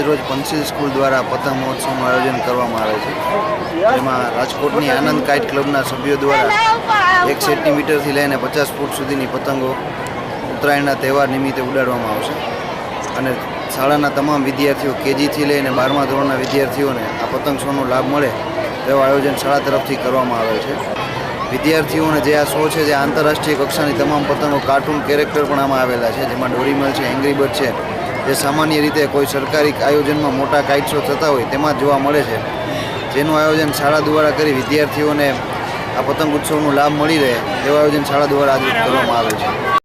આજરોજ પંચશીલ સ્કૂલ દ્વારા પતંગ મહોત્સવનું આયોજન કરવામાં આવે છે, જેમાં રાજકોટની આનંદ કાઇટ ક્લબના સભ્યો દ્વારા 1 સેન્ટીમીટરથી લઈને 50 ફૂટ સુધીની પતંગો ઉત્તરાયણના તહેવાર નિમિત્તે ઉડાડવામાં આવશે અને શાળાના તમામ વિદ્યાર્થીઓ કેજીથી લઈને 12મા ધોરણના વિદ્યાર્થીઓને આ પતંગ શોનો લાભ મળે તેવું આયોજન શાળા તરફથી કરવામાં આવે છે। વિદ્યાર્થીઓને જે આ શો છે, જે આંતરરાષ્ટ્રીય કક્ષાની તમામ પતંગો કાર્ટૂન કેરેક્ટર પણ આમાં આવેલા છે, જેમાં ડોરીમલ છે, એંગ્રી બર્ડ છે, જે સામાન્ય રીતે કોઈ સરકારી આયોજનમાં મોટા કાઇટ શો થતા હોય તેમાં જ જોવા મળે છે, જેનું આયોજન શાળા દ્વારા કરી વિદ્યાર્થીઓને આ પતંગ ઉત્સવનો લાભ મળી રહે તેવું આયોજન શાળા દ્વારા આજે કરવામાં આવે છે।